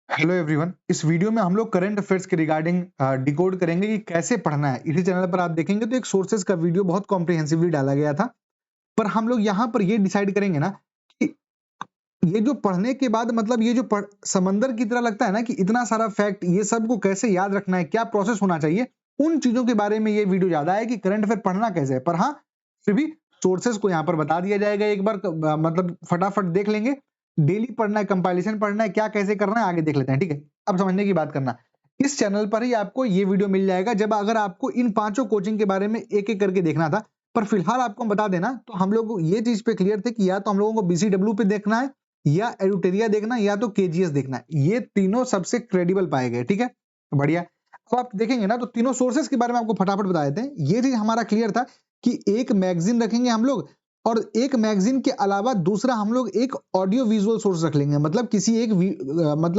Hello everyone. इस video में हम लोग करंट अफेयर्स के रिगार्डिंग डिकोड करेंगे कि कैसे पढ़ना है। इसी चैनल पर आप देखेंगे तो एक सोर्सेज का वीडियो बहुत कॉम्प्रिहेंसिवली डाला गया था, पर हम लोग यहाँ पर ये डिसाइड करेंगे ना कि ये जो पढ़ने के बाद मतलब ये जो समंदर की तरह लगता है ना कि इतना सारा फैक्ट ये सब को कैसे याद रखना है, क्या प्रोसेस होना चाहिए, उन चीजों के बारे में ये वीडियो ज्यादा है कि करंट अफेयर पढ़ना कैसे है। पर हाँ, फिर भी सोर्सेज को यहाँ पर बता दिया जाएगा। एक बार मतलब फटाफट देख लेंगे। डेली पढ़ना है, कंपाइलेशन पढ़ना है, क्या कैसे करना है आगे देख लेते हैं। ठीक है, अब समझने की बात करना, इस चैनल पर ही आपको ये वीडियो मिल जाएगा जब अगर आपको इन पांचों कोचिंग के बारे में एक एक करके देखना था। पर फिलहाल आपको हम बता देना, तो हम लोग ये चीज पे क्लियर थे कि या तो हम लोगों को बीसीडब्ल्यू पे देखना है, या एडुटेरिया देखना, या तो केजीएस देखना है। ये तीनों सबसे क्रेडिबल पाए गए। ठीक है, बढ़िया। अब आप देखेंगे ना तो तीनों सोर्सेस के बारे में आपको फटाफट बता देते हैं। ये चीज हमारा क्लियर था कि एक मैगजीन रखेंगे हम लोग, और एक मैगजीन के अलावा दूसरा हम लोग एक ऑडियो विजुअल सोर्स रख लेंगे। मतलब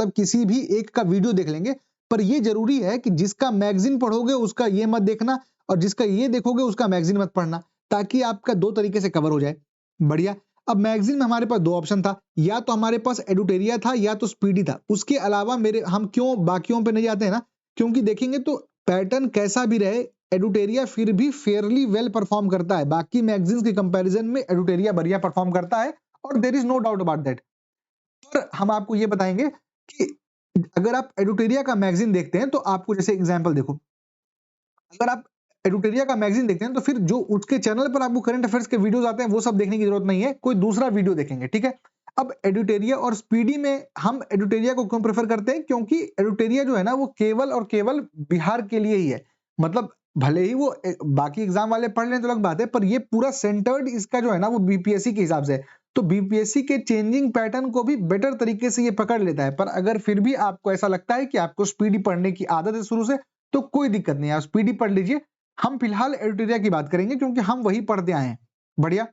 किसी भी एक का वीडियो देख लेंगे। पर ये जरूरी है कि जिसका मैगजीन पढ़ोगे उसका ये मत देखना, और जिसका ये देखोगे उसका मैगजीन मत पढ़ना, ताकि आपका दो तरीके से कवर हो जाए। बढ़िया। अब मैगजीन में हमारे पास दो ऑप्शन था, या तो हमारे पास एडुटेरिया था या तो स्पीडी था। उसके अलावा हम क्यों बाकियों पे नहीं जाते हैं ना, क्योंकि देखेंगे तो पैटर्न कैसा भी रहे, एडुटेरिया फिर भी फेयरली वेल परफॉर्म करता है। बाकी मैगजीन्स के कंपैरिजन में एडुटेरिया बढ़िया परफॉर्म करता है, और there is no doubt about that. पर हम आपको ये बताएंगे कि अगर आप एडुटेरिया का मैगजीन देखते हैं तो आपको, जैसे एग्जांपल देखो, अगर आप एडुटेरिया का मैगजीन देखते हैं तो फिर जो उसके चैनल पर आपको करंट अफेयर्स के वीडियोस आते हैं वो सब देखने की जरूरत नहीं है, कोई दूसरा वीडियो देखेंगे। ठीक है। अब एडुटेरिया और स्पीडी में हम एडुटेरिया को क्यों प्रेफर करते हैं, क्योंकि एडुटेरिया जो है ना वो केवल और केवल बिहार के लिए ही है। मतलब भले ही वो बाकी एग्जाम वाले पढ़ लें तो अलग बात है, पर ये पूरा सेंटर्ड इसका जो है ना वो बीपीएससी के हिसाब से है। तो बीपीएससी के चेंजिंग पैटर्न को भी बेटर तरीके से ये पकड़ लेता है। पर अगर फिर भी आपको ऐसा लगता है कि आपको स्पीडी पढ़ने की आदत है शुरू से, तो कोई दिक्कत नहीं है, आप स्पीडी पढ़ लीजिए। हम फिलहाल एडुटेरिया की बात करेंगे क्योंकि हम वही पढ़ते आए हैं। बढ़िया।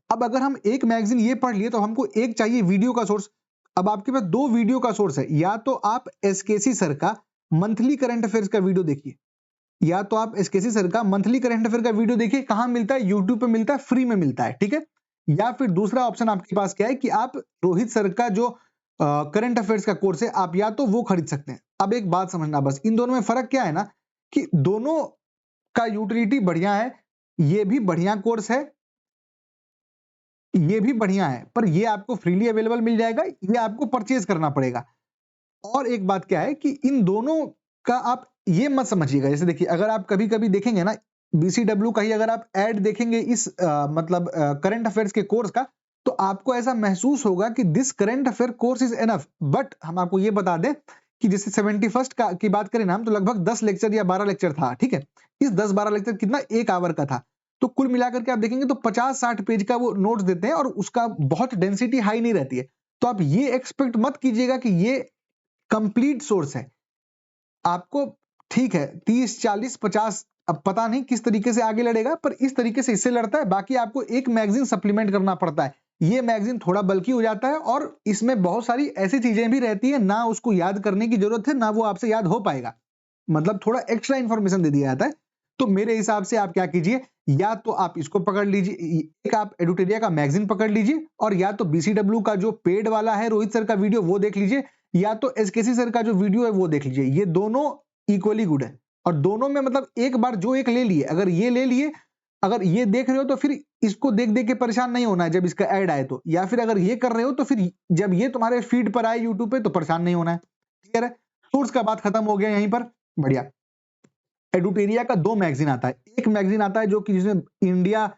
अब अगर हम एक मैगजीन ये पढ़ लिए तो हमको एक चाहिए वीडियो का सोर्स। अब आपके पास दो वीडियो का सोर्स है, या तो आप एसकेसी सर का मंथली करंट अफेयर्स का वीडियो देखिए, या तो आप एसकेसी सर का मंथली करंट अफेयर का वीडियो देखिए। कहां मिलता है? यूट्यूब पे मिलता है, फ्री में मिलता है। ठीक है। या फिर दूसरा ऑप्शन आपके पास क्या है कि आप रोहित सर का जो करंट अफेयर्स का कोर्स है, आप या तो वो खरीद सकते हैं। अब एक बात समझना, बस इन दोनों में फर्क क्या है ना, कि दोनों का यूटिलिटी बढ़िया है। ये भी बढ़िया कोर्स है, ये भी बढ़िया है, पर ये आपको फ्रीली अवेलेबल मिल जाएगा, ये आपको परचेज करना पड़ेगा। और एक बात क्या है कि इन दोनों का आप ये मत समझिएगा, जैसे देखिए अगर आप कभी-कभी देखेंगे ना बीसीडब्ल्यू का ही अगर आप ऐड देखेंगे इस करंट अफेयर्स के कोर्स का, तो आपको ऐसा महसूस होगा कि this current affair course is enough. But हम आपको ये बता दें कि जैसे 71st का की बात करें ना हम, तो लगभग 10 लेक्चर या 12 लेक्चर था। ठीक है। इस 10-12 लेक्चर कितना, 1 आवर का था। तो कुल मिलाकर के आप देखेंगे तो 50-60 पेज का वो नोट्स देते हैं, और उसका बहुत डेंसिटी हाई नहीं रहती है। तो आप ये एक्सपेक्ट मत कीजिएगा कि ये कंप्लीट सोर्स है। आपको ठीक है 30 40 50, अब पता नहीं किस तरीके से आगे लड़ेगा, पर इस तरीके से इससे लड़ता है। बाकी आपको एक मैगजीन सप्लीमेंट करना पड़ता है। ये मैगजीन थोड़ा बल्कि हो जाता है, और इसमें बहुत सारी ऐसी चीजें भी रहती है ना, उसको याद करने की जरूरत है ना वो आपसे याद हो पाएगा। मतलब थोड़ा एक्स्ट्रा इंफॉर्मेशन दे दिया जाता है। तो मेरे हिसाब से आप क्या कीजिए, या तो आप इसको पकड़ लीजिए, एक आप एडुटेरिया का मैगजीन पकड़ लीजिए, और या तो बीसीडब्ल्यू का जो पेड वाला है रोहित सर का वीडियो वो देख लीजिए, या तो एसकेसी सर का जो वीडियो है वो देख लीजिए। ये दोनों इक्वली गुड है, और दोनों में मतलब एक बार जो एक ले लिए, अगर ये ले लिए, अगर ये देख रहे हो तो फिर इसको देख देख के परेशान नहीं होना है जब इसका ऐड आए तो, या फिर अगर ये कर रहे हो तो फिर जब ये तुम्हारे फीड पर आए यूट्यूब पे तो परेशान नहीं होना है। क्लियर है? सोर्स का बात खत्म हो गया यहीं पर। बढ़िया। एडुटेरिया का दो मैगजीन आता है। एक मैगजीन आता है जो कि जिसमें इंडिया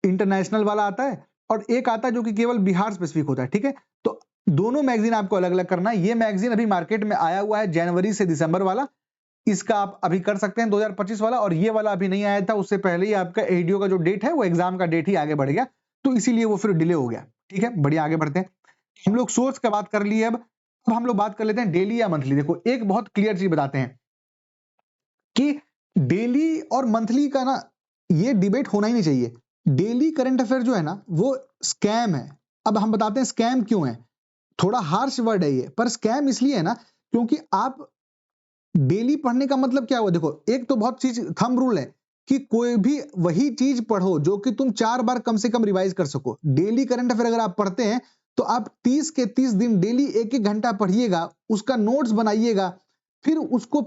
इंटरनेशनल वाला आता है, और एक आता है जो कि केवल बिहार स्पेसिफिक होता है। ठीक है। तो दोनों मैगजीन आपको अलग अलग करना है। ये मैगजीन अभी मार्केट में आया हुआ है जनवरी से दिसंबर वाला, इसका आप अभी कर सकते हैं 2025 वाला, और ये वाला अभी नहीं आया था, उससे पहले ही आपका एडीओ का जो डेट है वो एग्जाम का डेट ही आगे बढ़ गया, तो इसीलिए वो फिर डिले हो गया। ठीक है, बढ़िया, आगे बढ़ते हैं। हम लोग सोर्स का बात कर लिए। अब हम लोग बात कर लेते हैं डेली या मंथली। देखो एक बहुत क्लियर चीज बताते हैं कि डेली और मंथली का ना ये डिबेट होना ही नहीं चाहिए। डेली करंट अफेयर जो है ना वो स्कैम है। अब हम बताते हैं स्कैम क्यों है। थोड़ा हार्श वर्ड है ये, पर स्कैम इसलिए है ना क्योंकि आप डेली पढ़ने का मतलब क्या हुआ। देखो एक तो बहुत चीज थंब रूल है कि कोई भी वही चीज पढ़ो जो कि तुम 4 बार कम से कम रिवाइज कर सको। डेली करंट अफेयर अगर आप पढ़ते हैं तो आप 30 के 30 दिन डेली 1-1 घंटा पढ़िएगा, उसका नोट्स बनाइएगा, फिर उसको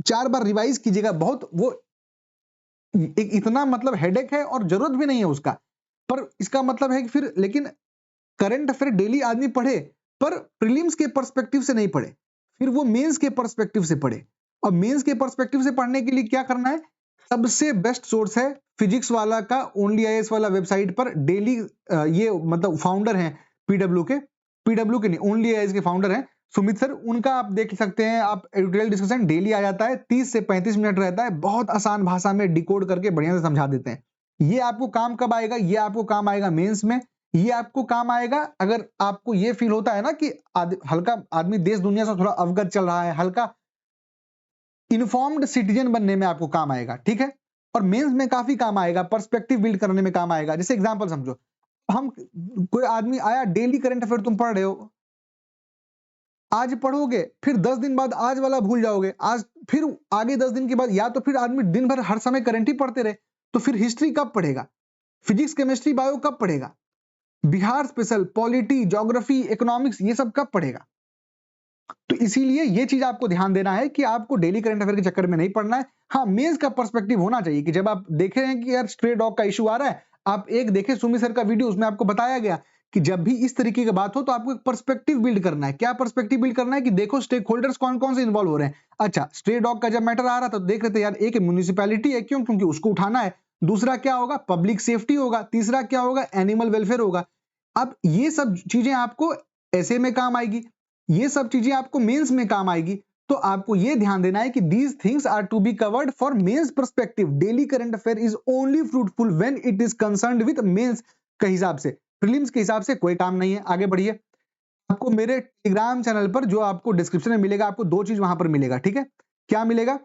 4 बार रिवाइज कीजिएगा। बहुत वो एक इतना मतलब हेडेक है और जरूरत भी नहीं है उसका। पर इसका मतलब है कि फिर लेकिन करंट अफेयर डेली आदमी पढ़े, पर प्रीलिम्स के पर्सपेक्टिव से नहीं पढ़े, फिर वो मेंस के पर्सपेक्टिव से पढ़े। और मेंस के पर्सपेक्टिव से पढ़ने के लिए क्या करना है, सबसे बेस्ट सोर्स है फिजिक्स वाला का ओनली आईएएस वाला वेबसाइट पर डेली ये मतलब फाउंडर हैं पीडब्ल्यू के नहीं, ओनली आईएएस के फाउंडर हैं सुमित सर, उनका आप देख सकते हैं। आप एडिटोरियल डिस्कशन डेली आ जाता है, 30 से 35 मिनट रहता है, बहुत आसान भाषा में डिकोड करके बढ़िया से समझा देते हैं। ये आपको काम कब आएगा, ये आपको काम आएगा मेंस में। ये आपको काम आएगा अगर आपको ये फील होता है ना कि हल्का आदमी देश दुनिया से थोड़ा अवगत चल रहा है, हल्का इन्फॉर्म्ड सिटीजन बनने में आपको काम आएगा, ठीक है। और मेंस में काफी काम आएगा, पर्सपेक्टिव बिल्ड करने में काम आएगा। जैसे एग्जांपल समझो, हम कोई आदमी आया, डेली करंट अफेयर तुम पढ़ रहे हो, आज पढ़ोगे, फिर 10 दिन बाद आज वाला भूल जाओगे, आज फिर आगे 10 दिन के बाद, या तो फिर आदमी दिन भर हर समय करंट ही पढ़ते रहे, तो फिर हिस्ट्री कब पढ़ेगा, फिजिक्स केमिस्ट्री बायो कब पढ़ेगा, Bihar special, polity, geography, economics, ये सब कब पढ़ेगा। तो इसीलिए ये चीज आपको ध्यान देना है कि आपको डेली करंट अफेयर के चक्कर में नहीं पढ़ना है। हाँ, मेंस का पर्सपेक्टिव होना चाहिए कि जब आप देख रहे हैं कि यार स्ट्रे डॉग का इशू आ रहा है, आप एक देखें सुमित सर का वीडियो, उसमें आपको बताया गया कि जब भी इस तरीके की बात हो तो आपको एक पर्सपेक्टिव बिल्ड करना है। क्या पर्सपेक्टिव बिल्ड करना है कि देखो स्टेक होल्डर्स कौन कौन से इन्वॉल्व हो रहे हैं। अच्छा, स्ट्रे डॉग का जब मैटर आ रहा था तो देख रहे थे यार, एक म्यूनिसिपैलिटी है, क्यों, क्योंकि उसको उठाना है। दूसरा क्या होगा, पब्लिक सेफ्टी होगा। तीसरा क्या होगा, एनिमल वेलफेयर होगा। अब ये सब चीजें आपको ऐसे में काम आएगी, ये सब चीजें आपको मेंस में काम आएगी। तो आपको ये ध्यान देना है कि these things are to be covered for mains perspective. Daily current affair is only fruitful when it is concerned with mains के हिसाब से, प्रीलिम्स के हिसाब से कोई काम नहीं है। आगे बढ़िए, आपको मेरे टेलीग्राम चैनल पर जो आपको डिस्क्रिप्शन में मिलेगा, आपको 2 चीज वहां पर मिलेगा, ठीक है। क्या मिलेगा,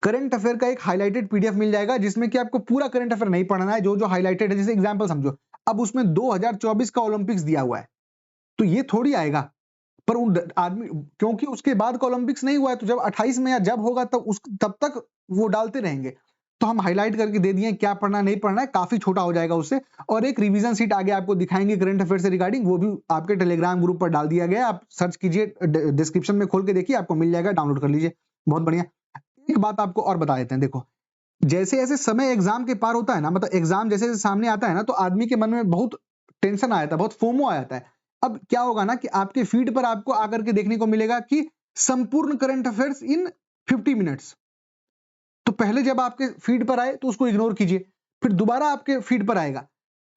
करंट अफेयर का एक हाईलाइटेड पीडीएफ मिल जाएगा, जिसमें कि आपको पूरा करंट अफेयर नहीं पढ़ना है, जो जो हाईलाइटेड है। जैसे एग्जांपल समझो, अब उसमें 2024 का ओलंपिक्स दिया हुआ है, तो ये थोड़ी आएगा, पर उन आदमी, क्योंकि उसके बाद का ओलंपिक्स नहीं हुआ है, तो जब 28 में या जब होगा तब तक वो डालते रहेंगे। तो हम हाईलाइट करके दे दिए क्या पढ़ना नहीं पढ़ना है, काफी छोटा हो जाएगा उससे। और एक रिवीजन सीट आगे आपको दिखाएंगे करंट अफेयर से रिगार्डिंग, वो भी आपके टेलीग्राम ग्रुप पर डाल दिया गया है। आप सर्च कीजिए, डिस्क्रिप्शन में खोल के देखिए, आपको मिल जाएगा, डाउनलोड कर लीजिए। बहुत बढ़िया। एक बात आपको और बता देते हैं, देखो जैसे जैसे समय एग्जाम के पार होता है ना, मतलब एग्जाम जैसे जैसे सामने आता है ना, तो आदमी के मन में बहुत टेंशन आ जाता है, बहुत फोमो आ जाता है। अब क्या होगा ना कि आपके फीड पर आपको आकर के देखने को मिलेगा कि संपूर्ण करंट अफेयर्स इन 50 मिनट्स। तो पहले जब आपके फीड पर आए तो उसको इग्नोर कीजिए, फिर दोबारा आपके फीड पर आएगा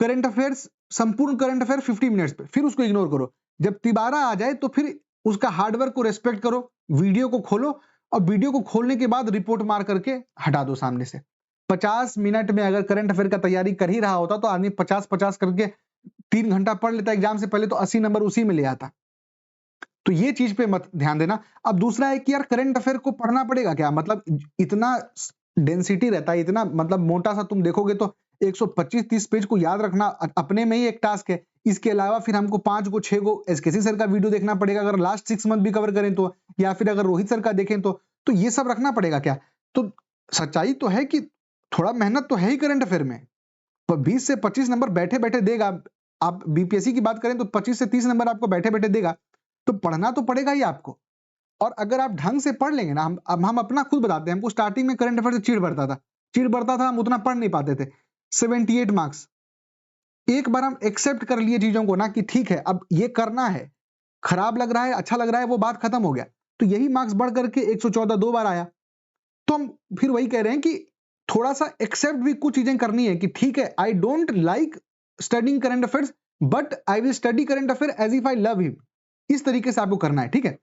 करंट अफेयर्स, संपूर्ण करंट अफेयर 50 मिनट्स पे, फिर उसको इग्नोर करो। जब दोबारा आ जाए तो फिर उसका हार्डवर्क को रेस्पेक्ट करो, वीडियो को खोलो, और वीडियो को खोलने के बाद रिपोर्ट मार करके हटा दो सामने से। 50 मिनट में अगर करंट अफेयर का तैयारी कर ही रहा होता तो आदमी 50-50 करके 3 घंटा पढ़ लेता एग्जाम से पहले, तो 80 नंबर उसी में ले आता। तो ये चीज पे मत ध्यान देना। अब दूसरा है कि यार करंट अफेयर को पढ़ना पड़ेगा क्या, मतलब इतना डेंसिटी रहता है, इतना मतलब मोटा सा, तुम देखोगे तो 125-30 पेज को याद रखना अपने में ही एक टास्क है। इसके अलावा फिर हमको 5 गो 6 गो एसकेसी सर का वीडियो देखना पड़ेगा, अगर लास्ट 6 मंथ भी कवर करें तो, या फिर अगर रोहित सर का देखें तो ये सब रखना पड़ेगा क्या। तो सच्चाई तो है कि थोड़ा मेहनत तो है ही करंट अफेयर में, पर 20 से 25 नंबर बैठे बैठे देगा। आप बीपीएससी की बात करें तो 25 से 30 नंबर आपको बैठे बैठे देगा, तो पढ़ना तो पड़ेगा ही आपको। और अगर आप ढंग से पढ़ लेंगे ना, हम अपना खुद बताते हैं, हमको स्टार्टिंग में करंट अफेयर से चिढ़ बढ़ता था, हम उतना पढ़ नहीं पाते थे। 78 मार्क्स, एक बार हम एक्सेप्ट कर लिए चीजों को ना कि ठीक है अब ये करना है, खराब लग रहा है अच्छा लग रहा है, वो बात खत्म हो गया, तो यही मार्क्स बढ़ करके 114 2 बार आया। तो हम फिर वही कह रहे हैं कि थोड़ा सा एक्सेप्ट भी कुछ चीजें करनी है कि ठीक है, I don't like studying current affairs, but I will study current affair as if I love him. इस तरीके से आपको करना है, ठीक है।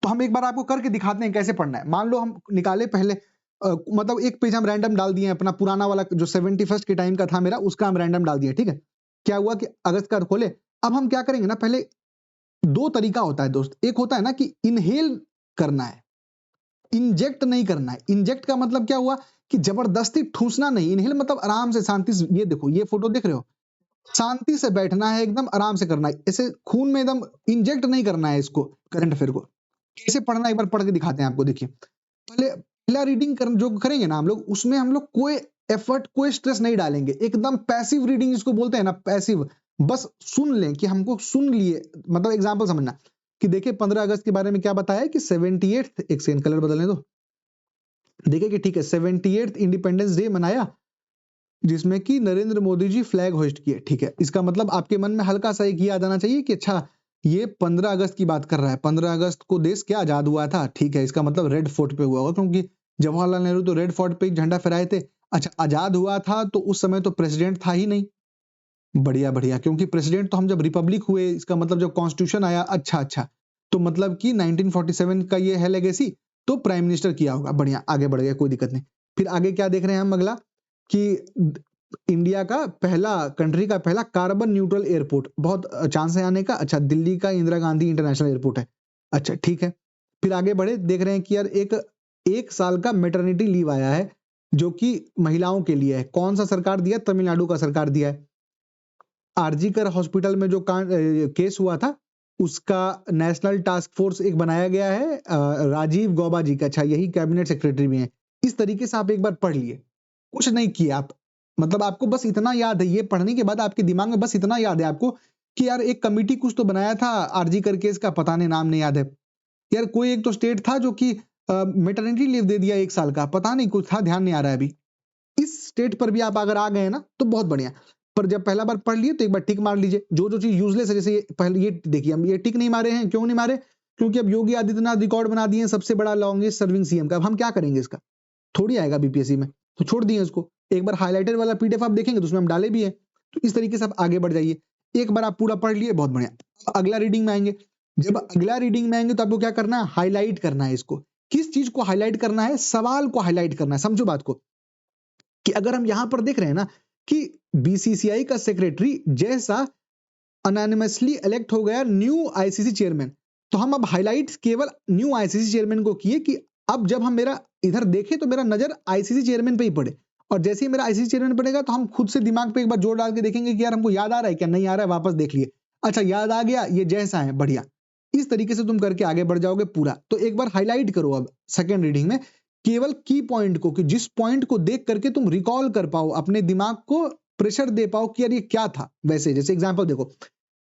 तो हम एक बार आपको करके दिखाते हैं कैसे पढ़ना है। मान लो हम निकाले पहले मतलब एक पेज हम रैंडम डाल दिए, अपना पुराना वाला जो 71st के टाइम का था मेरा, उसका हम रैंडम डाल दिए, ठीक है। क्या हुआ कि अगस्त का खोले, अब हम क्या करेंगे ना, पहले 2 तरीका होता है दोस्त। एक होता है ना कि इनहेल करना है, इंजेक्ट नहीं करना है। इंजेक्ट का मतलब क्या हुआ कि जबरदस्ती ठूसना नहीं, इनहेल मतलब आराम से शांति से। ये देखो, ये फोटो देख रहे हो, शांति से बैठना है, एकदम आराम से करना है, ऐसे खून में एकदम इंजेक्ट नहीं करना है इसको, करंट अफेयर को। कैसे पढ़ना है एक बार पढ़ के दिखाते हैं आपको। देखिए पहले पहला रीडिंग जो करेंगे ना हम लोग, उसमें हम लोग कोई एफर्ट कोई स्ट्रेस नहीं डालेंगे, एकदम पैसिव रीडिंग जिसको बोलते हैं ना, पैसिव, बस सुन लें कि हमको सुन लिए, मतलब एग्जांपल समझना कि देखिए 15 अगस्त के बारे में क्या बताया कि 78th, एक सेकंड कलर बदलने दो, देखिए कि ठीक है 78th इंडिपेंडेंस डे मनाया जिसमें कि Narendra Modi G flag host किए, ठीक है। इसका मतलब आपके मन में हल्का सा एक ये आ जाना चाहिए कि अच्छा ये 15 अगस्त की बात कर रहा है, 15 अगस्त को देश क्या आजाद हुआ था, ठीक है। इसका मतलब रेड फोर्ट पे हुआ होगा, क्योंकि जवाहरलाल नेहरू तो रेड फोर्ट पे ही झंडा फहराए थे। अच्छा आजाद हुआ था तो उस समय तो प्रेसिडेंट था ही नहीं, बढ़िया बढ़िया, क्योंकि प्रेसिडेंट तो हम जब रिपब्लिक हुए, इसका मतलब जब कॉन्स्टिट्यूशन आया, अच्छा अच्छा, तो मतलब कि 1947 का ये है लेगेसी, तो प्राइम मिनिस्टर किया होगा, बढ़िया, आगे बढ़ गया, कोई दिक्कत नहीं। फिर आगे क्या देख रहे हैं हम अगला कि इंडिया का पहला, कंट्री का पहला कार्बन न्यूट्रल एयरपोर्ट, बहुत चांस है आने का, अच्छा दिल्ली का इंदिरा गांधी इंटरनेशनल एयरपोर्ट है, अच्छा ठीक है। फिर आगे बढ़े, देख रहे हैं कि यार एक साल का मैटरनिटी लीव आया है जो कि महिलाओं के लिए है, कौन सा सरकार दिया, तमिलनाडु का सरकार दिया है। आरजीकर हॉस्पिटल में जो केस हुआ था उसका नेशनल टास्क फोर्स एक बनाया गया है, राजीव गौबा जी का, अच्छा यही कैबिनेट सेक्रेटरी भी हैं। इस तरीके से आप एक बार पढ़ लिए, कुछ नहीं किया आप, मतलब आपको बस इतना याद है, ये पढ़ने के बाद आपके दिमाग में बस इतना याद है आपको कि यार एक कमिटी कुछ तो बनाया था आरजीकर केस का, पता नहीं नाम नहीं याद है यार, कोई एक तो स्टेट था जो कि मैटरनिटी लीव दे दिया 1 साल का, पता नहीं कुछ था, ध्यान नहीं आ रहा है अभी। इस स्टेट पर भी आप अगर आ गए ना तो बहुत बढ़िया, पर जब पहला बार पढ़ लिए तो एक बार टिक मार लीजिए, जो जो चीज यूजलेस है, जैसे पहले ये देखिए हम ये टिक नहीं मारे हैं, क्यों नहीं मारे, क्योंकि अब योगी आदित्यनाथ रिकॉर्ड बना दिए सबसे बड़ा लॉन्गेस्ट सर्विंग सीएम का, अब हम क्या करेंगे, इसका थोड़ी आएगा बीपीएससी में, तो छोड़ दिए इसको। एक बार हाईलाइटेड वाला पीडीएफ आप देखेंगे तो उसमें हम डाले भी है, तो इस तरीके से आप आगे बढ़ जाइए। एक बार आप पूरा पढ़ लिए, बहुत बढ़िया। अगला रीडिंग में आएंगे, जब अगला रीडिंग में आएंगे तो आपको क्या करना है, हाईलाइट करना है इसको। किस चीज को हाईलाइट करना है, सवाल को हाईलाइट करना है, समझो बात को, कि अगर हम यहां पर देख रहे हैं ना कि बीसीसीआई का सेक्रेटरी जैसा अनोनिमसली इलेक्ट हो गया न्यू आईसीसी चेयरमैन, तो हम अब हाईलाइट केवल न्यू आईसीसी चेयरमैन को किए कि अब जब हम मेरा इधर देखें तो मेरा नजर आईसीसी चेयरमैन पे ही पड़े, और जैसे ही मेरा आईसीसी चेयरमैन पड़ेगा तो हम खुद से दिमाग पे एक बार जोर डाल के देखेंगे कि यार हमको याद आ रहा है क्या, नहीं आ रहा है, वापस देख लिए, अच्छा याद आ गया, ये जैसा है, बढ़िया। इस तरीके से तुम करके आगे बढ़ जाओगे पूरा। तो एक बार हाईलाइट करो अब सेकेंड रीडिंग में केवल की पॉइंट को, कि जिस पॉइंट को देख करके तुम रिकॉल कर पाओ, अपने दिमाग को प्रेशर दे पाओ कि यार ये क्या था। वैसे जैसे एग्जांपल देखो,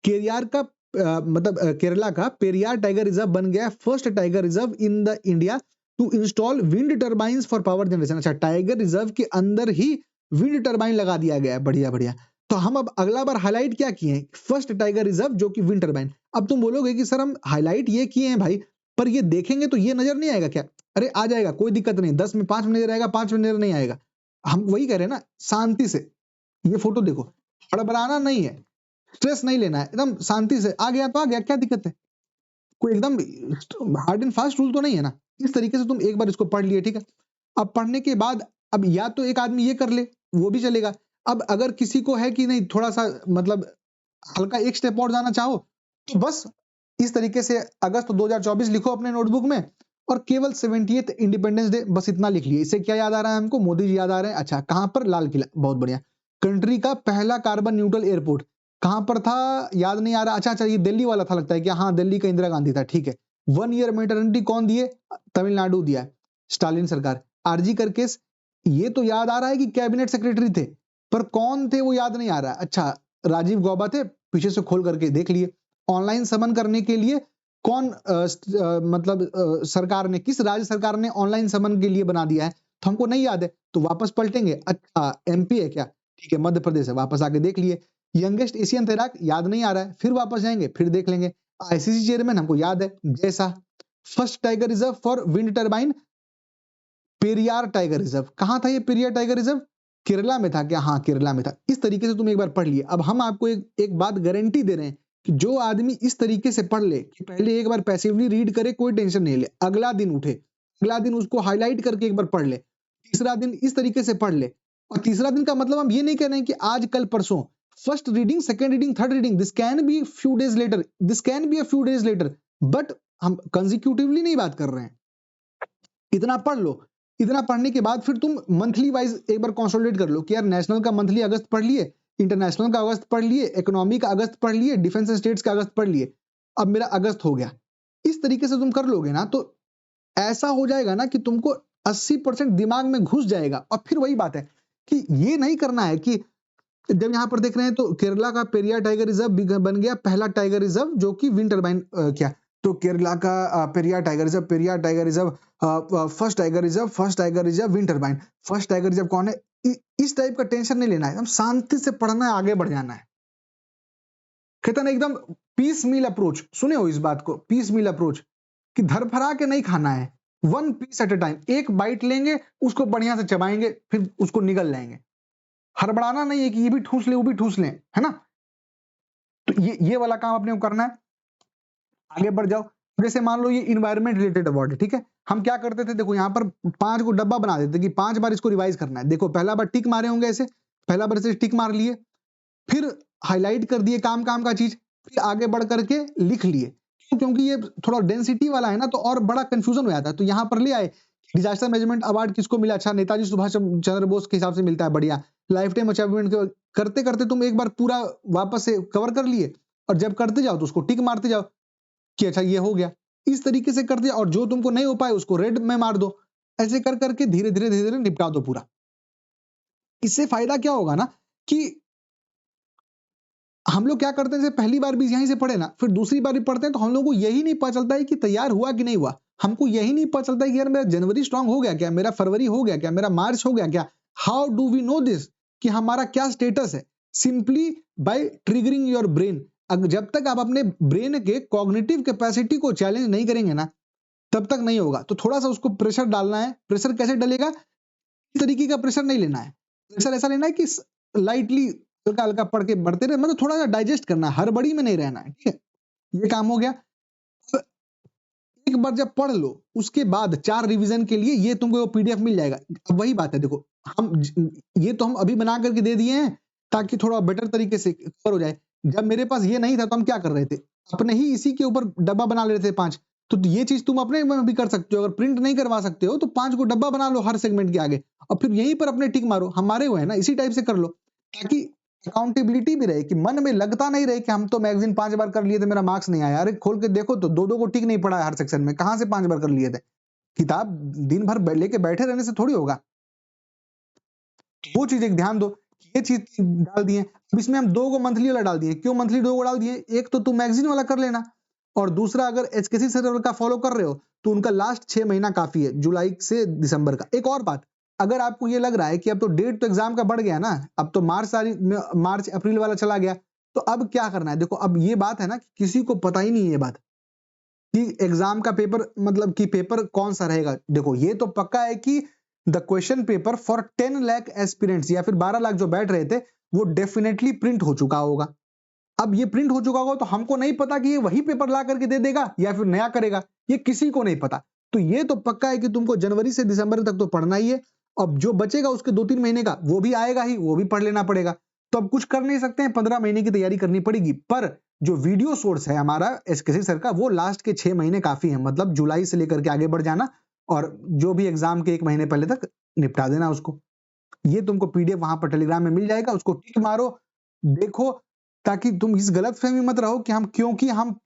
केरियार का केरला का पेरियार टाइगर रिजर्व बन गया first tiger reserve in the India to install wind turbines for power generation, अच्छा टाइगर रिजर्व के अंदर ही विंड टर्बाइन लगा दिया गया है, बढ़िया बढ़िया। तो हम अब अगला बार हाईलाइट क्या किए हैं, फर्स्ट टाइगर रिजर्व जो कि विंड टर्बाइन। अब तुम बोलोगे कि सर हम हाईलाइट ये किए हैं भाई, पर ये देखेंगे तो ये नजर नहीं आएगा क्या, अरे आ जाएगा, कोई दिक्कत नहीं, 10 में 5 में नजर आएगा, 5 में नजर नहीं आएगा। हम वही कह रहे हैं ना, शांति से ये फोटो देखो, हड़बड़ाना नहीं है, स्ट्रेस नहीं लेना है, एकदम शांति से, आ गया तो आ गया, क्या दिक्कत है, कोई एकदम हार्ड एंड फास्ट रूल तो नहीं है ना। इस तरीके से तुम एक बार इसको पढ़ लिए, ठीक है। अब पढ़ने के बाद अब या तो एक आदमी ये कर ले, वो भी चलेगा। अब अगर किसी को है कि नहीं थोड़ा सा मतलब हल्का एक स्टेप और जाना चाहो, तो बस इस तरीके से अगस्त 2024 लिखो अपने नोटबुक में, और केवल 70th इंडिपेंडेंस डे बस इतना लिख लिए। इससे क्या याद आ रहा है हमको, मोदी जी याद आ रहे हैं, अच्छा कहां पर, लाल किला, बहुत बढ़िया। कंट्री का पहला कार्बन न्यूट्रल एयरपोर्ट कहां पर था, याद नहीं आ रहा, अच्छा अच्छा ये दिल्ली वाला था लगता है, कि हाँ दिल्ली का इंदिरा गांधी था, ठीक है। 1 ईयर मैटरनिटी कौन दिए, तमिलनाडु दिया, स्टालिन सरकार। आरजी कर केस, ये तो याद आ रहा है कि कैबिनेट सेक्रेटरी थे, पर कौन थे वो याद नहीं आ रहा, अच्छा राजीव गौबा थे, पीछे से खोल करके देख लिए। ऑनलाइन समन करने के लिए कौन मतलब सरकार ने, किस राज्य सरकार ने ऑनलाइन समन के लिए बना दिया है, तो हमको नहीं याद है, तो वापस पलटेंगे, अच्छा एमपी है क्या, ठीक है मध्य प्रदेश है, वापस आके देख लिए। यंगेस्ट एशियन तैराक याद नहीं आ रहा है, फिर वापस जाएंगे, फिर देख लेंगे। आईसीसी चेयरमैन हमको याद है, जैसा। First tiger reserve for wind turbine, Periyar tiger reserve, कहां था ये पेरियार टाइगर रिजर्व, केरला में था क्या, हाँ केरला में था। इस तरीके से तुम एक बार पढ़ लिए। अब हम आपको एक बात गारंटी दे रहे हैं कि जो आदमी इस तरीके से पढ़ ले, कि पहले एक बार पैसिवली रीड करे, कोई टेंशन नहीं ले, अगला दिन उठे, अगला दिन उसको हाईलाइट करके एक बार पढ़ ले, तीसरा दिन इस तरीके से पढ़ ले। और तीसरा दिन का मतलब हम ये नहीं कह रहे हैं कि आज कल परसों, first reading, second reading, third reading, this can be few days later, this can be a few days later, but हम कंजिक्यूटिवली नहीं बात कर रहे हैं। इतना पढ़ लो, इतना पढ़ने के बाद फिर तुम मंथली वाइज एक बार कंसोलिडेट कर लो कि यार नेशनल का मंथली अगस्त पढ़ लिए, इंटरनेशनल का अगस्त पढ़ लिए, इकोनॉमी का अगस्त पढ़ लिए, डिफेंस एंड स्टेट्स का अगस्त पढ़ लिए, अब मेरा अगस्त हो गया। इस तरीके से तुम कर लोगे ना तो ऐसा हो जाएगा ना कि तुमको 80% दिमाग में घुस जाएगा। और फिर वही बात है कि ये नहीं करना है कि जब यहाँ पर देख रहे हैं तो केरला का पेरियार टाइगर रिजर्व बन गया पहला टाइगर रिजर्व जो कि विंड टर्बाइन क्या, तो केरला का Periyar tiger reserve first tiger reserve wind turbine. First tiger reserve कौन है? इस टाइप का टेंशन नहीं लेना है, एकदम शांति से पढ़ना है, आगे बढ़ जाना है। कहता ना एकदम पीस मील अप्रोच, सुने हो इस बात को, पीस मील अप्रोच, कि धरफरा के नहीं खाना है, one piece at a time, एक बाइट लेंगे उसको बढ़िया से चबाएंगे फिर उसको निगल लेंगे। हड़बड़ाना नहीं है कि ये भी ठूस ले वो भी ठूस ले, है ना। तो ये वाला काम अपने को करना है। आगे बढ़ जाओ, जैसे मान लो ये इन्वायरमेंट रिलेटेड अवार्ड है, ठीक है। हम क्या करते थे, देखो यहाँ पर 5 को डब्बा बना देते कि 5 बार इसको रिवाइज करना है। देखो पहला बार टिक मारे होंगे ऐसे, पहला बार से टिक मार लिए, फिर हाईलाइट कर दिए काम काम का चीज, फिर आगे बढ़ करके लिख लिए। क्योंकि ये थोड़ा डेंसिटी वाला है ना, तो और बड़ा कंफ्यूजन हो जाता है। तो यहाँ पर ले आए डिजास्टर मैनेजमेंट अवार्ड किसको मिला? अच्छा, नेताजी सुभाष चंद्र बोस के हिसाब से मिलता है, बढ़िया। लाइफ टाइम अचीवमेंट करते करते तुम एक बार पूरा वापस से कवर कर लिए, और जब करते जाओ तो उसको टिक मारते जाओ कि अच्छा ये हो गया। इस तरीके से करते जाओ, और जो तुमको नहीं हो पाए उसको रेड में मार दो। ऐसे कर करके धीरे धीरे निपटा दो पूरा। इससे फायदा क्या होगा ना कि हम लोग क्या करते हैं, पहली बार भी यहीं से पढ़े ना, फिर दूसरी बार भी पढ़ते हैं तो हम लोग को यही नहीं पता चलता है कि तैयार हुआ कि नहीं हुआ। हमको यही नहीं पता चलता है कि यार मेरा जनवरी स्ट्रांग हो गया क्या, मेरा फरवरी हो गया क्या, मेरा मार्च हो गया क्या। How do we know this कि हमारा क्या स्टेटस है? Simply by triggering your brain. जब तक आप अपने ब्रेन के कॉग्निटिव कैपेसिटी को चैलेंज नहीं करेंगे ना, तब तक नहीं होगा। तो थोड़ा सा उसको प्रेशर डालना है। प्रेशर कैसे डलेगा? इस तरीके का प्रेशर नहीं लेना है। प्रेशर ऐसा लेना है कि लाइटली हल्का हल्का पढ़ के बढ़ते रहे, मतलब थोड़ा सा डाइजेस्ट करना है, हड़बड़ी में नहीं रहना है, ठीक है। ये काम हो गया। अब एक बार जब पढ़ लो, उसके बाद 4 रिवीजन के लिए ये तुमको पीडीएफ मिल जाएगा। अब वही बात है, देखो ये तो हम अभी बना करके दे दिए हैं ताकि थोड़ा बेटर तरीके से कवर हो जाए। जब मेरे पास ये नहीं था तो हम क्या कर रहे थे, अपने ही इसी के ऊपर डब्बा बना ले रहे थे 5। तो ये चीज तुम अपने में भी कर सकते हो। अगर प्रिंट नहीं करवा सकते हो तो 5 को डब्बा बना लो हर सेगमेंट के आगे, और फिर यहीं पर अपने टिक मारो। हमारे हुए ना, इसी टाइप से कर लो, ताकि अकाउंटेबिलिटी भी रहे, कि मन में लगता नहीं रहे कि हम तो मैगजीन 5 बार कर लिए थे, मेरा मार्क्स नहीं आया। अरे खोल के देखो तो 2-2 को टिक नहीं पड़ा है हर सेक्शन में, कहां से 5 बार कर लिए थे। किताब दिन भर लेके बैठे रहने से थोड़ी होगा। वो चीज एक ध्यान दो, ये चीज डाल दिए। अब इसमें हम 2 को मंथली वाला डाल दिए। क्यों मंथली 2 को डाल दिए? एक तो तुम मैगजीन वाला कर लेना, और दूसरा अगर एचकेसी सर्वर का फॉलो कर रहे हो तो उनका लास्ट 6 महीना काफी है, जुलाई से दिसंबर का। एक और बात, अगर आपको ये लग रहा है कि अब तो डेट तो एग्जाम का बढ़ गया ना, अब तो मार्च अप्रैल वाला चला गया, तो अब क्या करना है? देखो अब ये बात है ना कि किसी को पता ही नहीं है ये बात कि एग्जाम का पेपर, मतलब कि पेपर कौन सा रहेगा। देखो ये तो पक्का है कि the question paper for 10 lakh aspirants या फिर 12 लाख जो बैठ रहे थे, वो डेफिनेटली प्रिंट हो चुका होगा। अब ये प्रिंट हो चुका होगा तो हमको नहीं पता कि ये वही पेपर ला करके दे देगा या फिर नया करेगा, ये किसी को नहीं पता। तो ये तो पक्का है कि तुमको जनवरी से दिसंबर तक तो पढ़ना ही है। अब जो बचेगा उसके 2-3 महीने का वो भी आएगा ही, वो भी पढ़ लेना पड़ेगा। तो अब कुछ कर नहीं सकते हैं, 15 महीने की तैयारी करनी पड़ेगी। पर जो वीडियो सोर्स है हमारा एसकेसी सर का, वो लास्ट के 6 महीने काफी है, मतलब जुलाई से लेकर के आगे बढ़ जाना, और जो भी एग्जाम के 1 महीने पहले तक निपटा देना उसको। ये तुमको पीडीएफ वहां पर टेलीग्राम में मिल जाएगा, उसको टिक मारो, देखो, ताकि तुम इस गलतफहमी मत रहो कि क्योंकि हम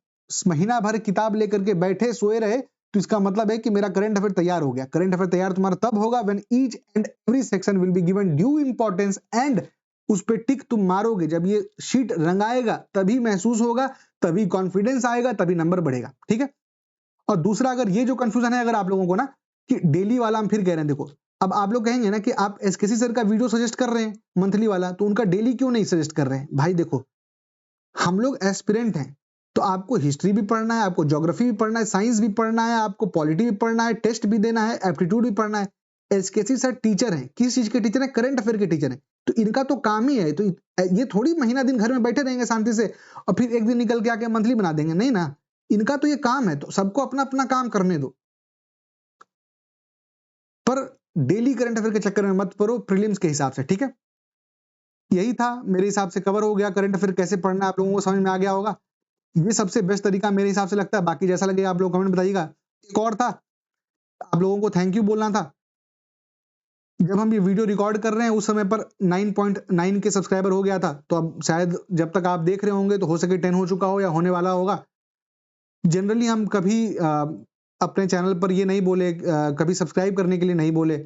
महीना भर किताब लेकर के बैठे सोए रहे तो इसका मतलब है कि मेरा करंट अफेयर तैयार हो गया। करंट अफेयर तैयार तुम्हारा तब होगा when each and every section will be given due importance, and उस पे टिक तुम मारोगे। जब ये शीट रंगाएगा तभी महसूस होगा, तभी कॉन्फिडेंस आएगा, तभी नंबर बढ़ेगा, ठीक है। और दूसरा, अगर ये जो कंफ्यूजन है अगर आप लोगों को ना कि डेली वाला, हम फिर कह रहे हैं, देखो अब आप लोग कहेंगे ना कि आप एसकेसी सर का वीडियो सजेस्ट कर रहे हैं मंथली वाला, तो उनका डेली क्यों नहीं सजेस्ट कर रहे हैं? भाई देखो, हम लोग एस्पिरेंट हैं, तो आपको हिस्ट्री भी पढ़ना है, आपको ज्योग्राफी भी पढ़ना है, साइंस भी पढ़ना है, आपको पॉलिटी भी पढ़ना है, टेस्ट भी देना है, एप्टीट्यूड भी पढ़ना है। एसकेसी सर टीचर हैं, किस चीज के टीचर हैं? करंट अफेयर के टीचर हैं। तो इनका तो काम ही है, तो ये थोड़ी महीना दिन घर में बैठे रहेंगे शांति से और फिर एक दिन निकल के आके मंथली बना देंगे, नहीं ना। इनका तो ये काम है, तो सबको अपना अपना काम करने दो, पर डेली करंट अफेयर के चक्कर में मत पड़ो, प्रीलिम्स के हिसाब से, ठीक है। यही था मेरे हिसाब से, कवर हो गया। करंट अफेयर कैसे पढ़ना है आप लोगों को समझ में आ गया होगा। ये सबसे बेस्ट तरीका मेरे हिसाब से लगता है। बाकी जैसा लगेगा आप लोग कमेंट बताइएगा। एक और था, आप लोगों को थैंक यू बोलना था। जब हम ये वीडियो रिकॉर्ड कर रहे हैं उस समय पर 9.9 के सब्सक्राइबर हो गया था, तो अब शायद जब तक आप देख रहे होंगे तो हो सके 10 हो चुका हो या होने वाला होगा। जनरली हम कभी अपने चैनल पर ये नहीं बोले, कभी सब्सक्राइब करने के लिए नहीं बोले,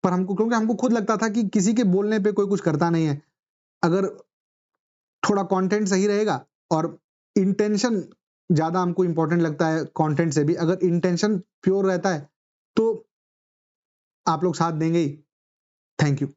पर हमको, क्योंकि हमको खुद लगता था कि किसी के बोलने पे कोई कुछ करता नहीं है। अगर थोड़ा कंटेंट सही रहेगा और इंटेंशन ज्यादा हमको इंपॉर्टेंट लगता है कंटेंट से भी, अगर इंटेंशन प्योर रहता है तो आप लोग साथ देंगे ही। Thank you.